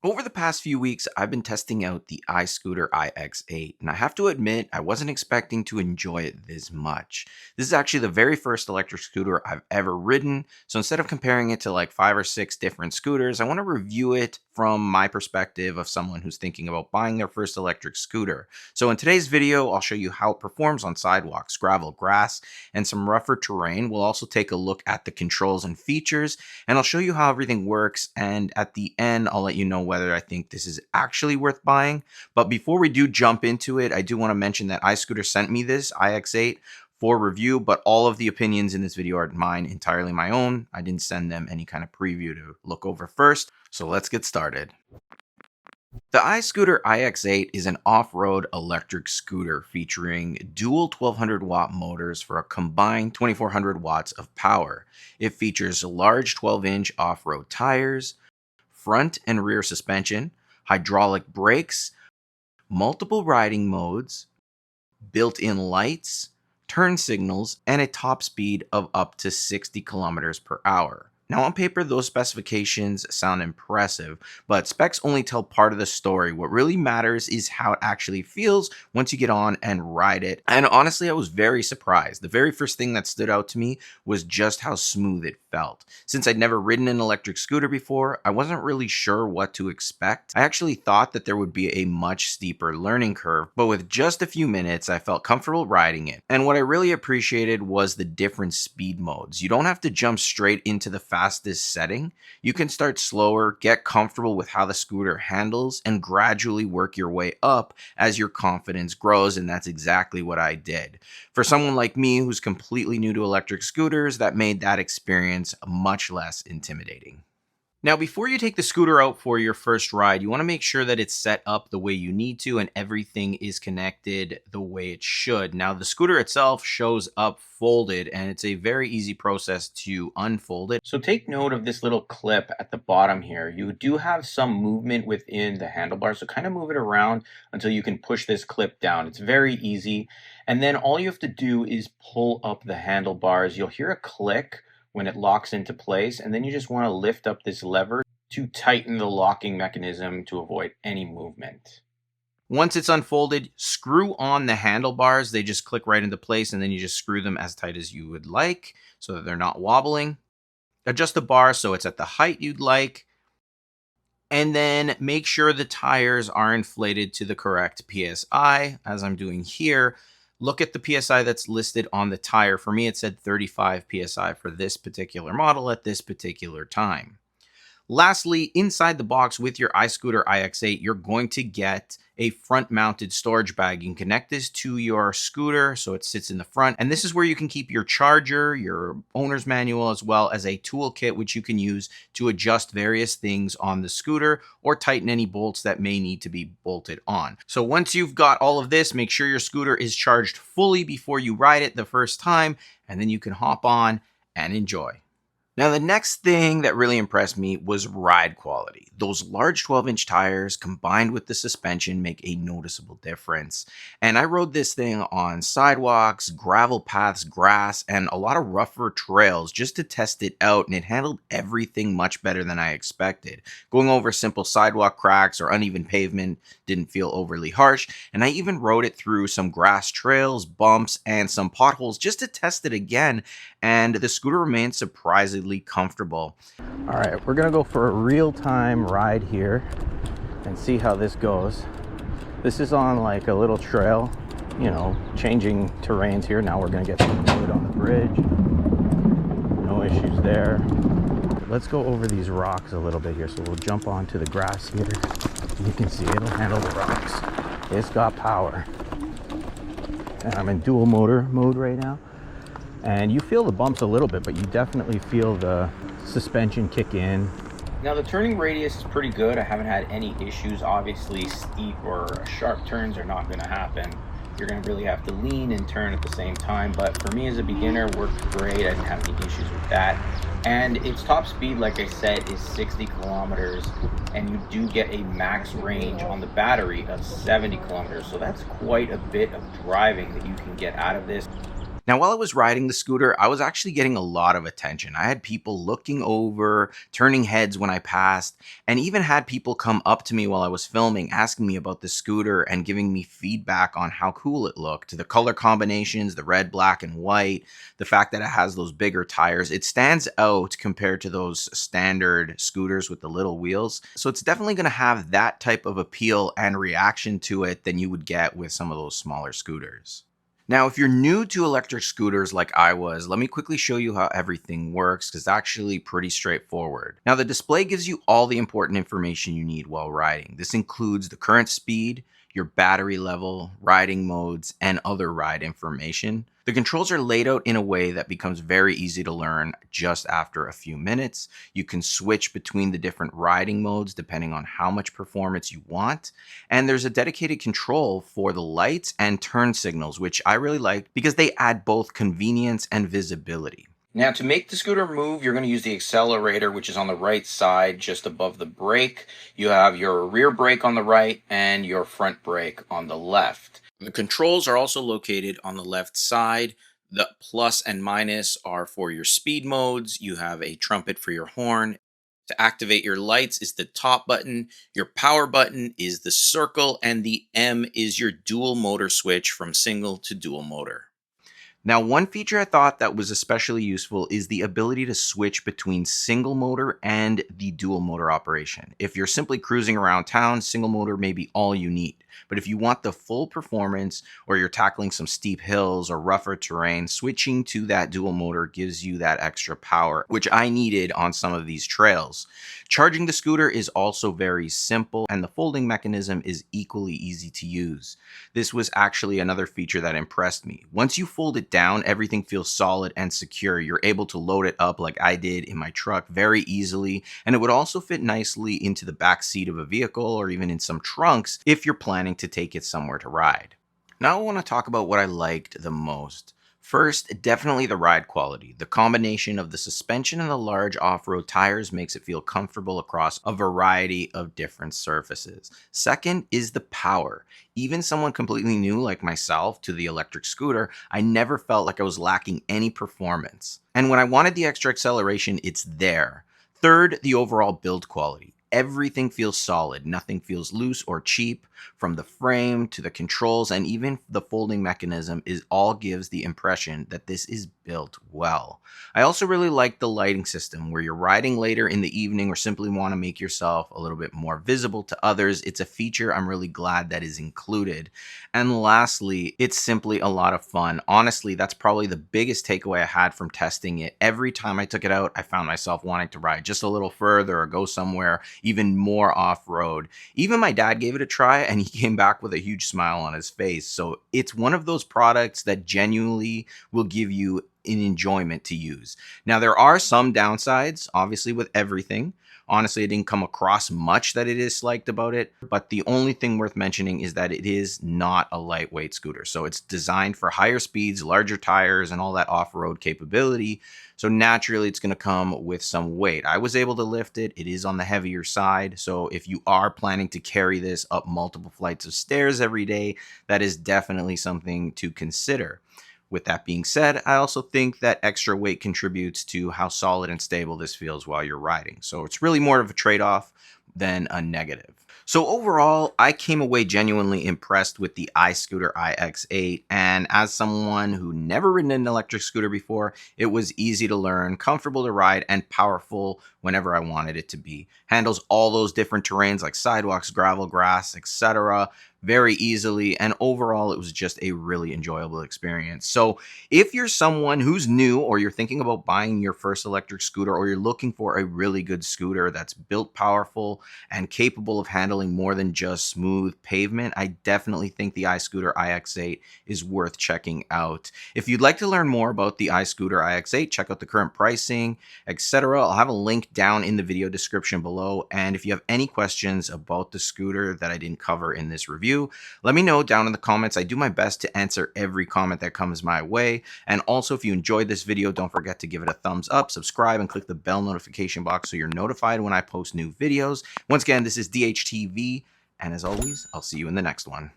Over the past few weeks, I've been testing out the iScooter iX8, and I have to admit, I wasn't expecting to enjoy it this much. This is actually the very first electric scooter I've ever ridden, so instead of comparing it to like 5 or 6 different scooters, I want to review it from my perspective of someone who's thinking about buying their first electric scooter. So in today's video, I'll show you how it performs on sidewalks, gravel, grass, and some rougher terrain. We'll also take a look at the controls and features, and I'll show you how everything works, and at the end, I'll let you know whether I think this is actually worth buying. But before we do jump into it, I do want to mention that iScooter sent me this iX8 for review, but all of the opinions in this video are mine, entirely my own. I didn't send them any kind of preview to look over first, so let's get started. The iScooter iX8 is an off-road electric scooter featuring dual 1200 watt motors for a combined 2400 watts of power. It features large 12-inch off-road tires, front and rear suspension, hydraulic brakes, multiple riding modes, built-in lights, turn signals, and a top speed of up to 60 kilometers per hour. Now, on paper, those specifications sound impressive, but specs only tell part of the story. What really matters is how it actually feels once you get on and ride it. And honestly, I was very surprised. The very first thing that stood out to me was just how smooth it felt. Since I'd never ridden an electric scooter before, I wasn't really sure what to expect. I actually thought that there would be a much steeper learning curve, but with just a few minutes, I felt comfortable riding it. And what I really appreciated was the different speed modes. You don't have to jump straight into the fastest setting. You can start slower, get comfortable with how the scooter handles, and gradually work your way up as your confidence grows, and that's exactly what I did. For someone like me who's completely new to electric scooters, that made that experience much less intimidating. Now, before you take the scooter out for your first ride, you want to make sure that it's set up the way you need to and everything is connected the way it should. Now, the scooter itself shows up folded, and it's a very easy process to unfold it. So take note of this little clip at the bottom here. You do have some movement within the handlebar, so kind of move it around until you can push this clip down. It's very easy. And then all you have to do is pull up the handlebars. You'll hear a click when it locks into place, and then you just want to lift up this lever to tighten the locking mechanism to avoid any movement. Once it's unfolded, screw on the handlebars. They just click right into place, and then you just screw them as tight as you would like so that they're not wobbling. Adjust the bar so it's at the height you'd like, and then make sure the tires are inflated to the correct PSI, as I'm doing here. Look at the PSI that's listed on the tire. For me, it said 35 PSI for this particular model at this particular time. Lastly, inside the box with your iScooter iX8, you're going to get a front-mounted storage bag. You can connect this to your scooter so it sits in the front. And this is where you can keep your charger, your owner's manual, as well as a toolkit, which you can use to adjust various things on the scooter or tighten any bolts that may need to be bolted on. So once you've got all of this, make sure your scooter is charged fully before you ride it the first time, and then you can hop on and enjoy. Now, the next thing that really impressed me was ride quality. Those large 12-inch tires combined with the suspension make a noticeable difference. And I rode this thing on sidewalks, gravel paths, grass, and a lot of rougher trails just to test it out, and it handled everything much better than I expected. Going over simple sidewalk cracks or uneven pavement didn't feel overly harsh, and I even rode it through some grass trails, bumps, and some potholes just to test it again, and the scooter remained surprisingly comfortable. All right, we're gonna go for a real-time ride here and see how this goes. This is on like a little trail, you know, changing terrains here. Now we're gonna get some wood on the bridge. No issues there. Let's go over these rocks a little bit here. So we'll jump onto the grass here. You can see it'll handle the rocks. It's got power. And I'm in dual motor mode right now. And you feel the bumps a little bit, but you definitely feel the suspension kick in. Now the turning radius is pretty good. I haven't had any issues. Obviously steep or sharp turns are not going to happen. You're going to really have to lean and turn at the same time, but for me as a beginner, worked great. I didn't have any issues with that. And its top speed, like I said, is 60 kilometers, and you do get a max range on the battery of 70 kilometers. So that's quite a bit of driving that you can get out of this. Now, while I was riding the scooter, I was actually getting a lot of attention. I had people looking over, turning heads when I passed, and even had people come up to me while I was filming, asking me about the scooter and giving me feedback on how cool it looked. The color combinations, the red, black, and white, the fact that it has those bigger tires, it stands out compared to those standard scooters with the little wheels. So it's definitely going to have that type of appeal and reaction to it than you would get with some of those smaller scooters. Now, if you're new to electric scooters like I was, let me quickly show you how everything works because it's actually pretty straightforward. Now, the display gives you all the important information you need while riding. This includes the current speed, your battery level, riding modes, and other ride information. The controls are laid out in a way that becomes very easy to learn just after a few minutes. You can switch between the different riding modes depending on how much performance you want. And there's a dedicated control for the lights and turn signals, which I really like because they add both convenience and visibility. Now, to make the scooter move, you're going to use the accelerator, which is on the right side, just above the brake. You have your rear brake on the right and your front brake on the left. The controls are also located on the left side. The plus and minus are for your speed modes. You have a trumpet for your horn. To activate your lights is the top button. Your power button is the circle, and the M is your dual motor switch from single to dual motor. Now, one feature I thought that was especially useful is the ability to switch between single motor and the dual motor operation. If you're simply cruising around town, single motor may be all you need. But if you want the full performance or you're tackling some steep hills or rougher terrain, switching to that dual motor gives you that extra power, which I needed on some of these trails. Charging the scooter is also very simple, and the folding mechanism is equally easy to use. This was actually another feature that impressed me. Once you fold it down, everything feels solid and secure. You're able to load it up like I did in my truck very easily, and it would also fit nicely into the back seat of a vehicle or even in some trunks if you're planning to take it somewhere to ride. Now I want to talk about what I liked the most. First, definitely the ride quality. The combination of the suspension and the large off-road tires makes it feel comfortable across a variety of different surfaces. Second is the power. Even someone completely new like myself to the electric scooter, I never felt like I was lacking any performance. And when I wanted the extra acceleration, it's there. Third, the overall build quality. Everything feels solid. Nothing feels loose or cheap. From the frame to the controls and even the folding mechanism is all gives the impression that this is built well. I also really like the lighting system where you're riding later in the evening or simply want to make yourself a little bit more visible to others. It's a feature I'm really glad that is included. And lastly, it's simply a lot of fun. Honestly, that's probably the biggest takeaway I had from testing it. Every time I took it out, I found myself wanting to ride just a little further or go somewhere even more off-road. Even my dad gave it a try and he came back with a huge smile on his face. So it's one of those products that genuinely will give you an enjoyment to use. Now, there are some downsides, obviously, with everything. Honestly, I didn't come across much that it is disliked about it, but the only thing worth mentioning is that it is not a lightweight scooter. So it's designed for higher speeds, larger tires, and all that off-road capability. So naturally, it's going to come with some weight. I was able to lift it. It is on the heavier side. So if you are planning to carry this up multiple flights of stairs every day, that is definitely something to consider. With that being said, I also think that extra weight contributes to how solid and stable this feels while you're riding. So it's really more of a trade-off than a negative. So overall, I came away genuinely impressed with the iScooter iX8, and as someone who never ridden an electric scooter before, it was easy to learn, comfortable to ride, and powerful whenever I wanted it to be. Handles all those different terrains like sidewalks, gravel, grass, etc. very easily, and overall it was just a really enjoyable experience. So if you're someone who's new or you're thinking about buying your first electric scooter or you're looking for a really good scooter that's built powerful and capable of handling more than just smooth pavement, I definitely think the iScooter iX8 is worth checking out. If you'd like to learn more about the iScooter iX8, check out the current pricing, etc. I'll have a link down in the video description below, and if you have any questions about the scooter that I didn't cover in this review, let me know down in the comments. I do my best to answer every comment that comes my way. And also, if you enjoyed this video, don't forget to give it a thumbs up, subscribe, and click the bell notification box so you're notified when I post new videos. Once again, this is DHTV, and as always, I'll see you in the next one.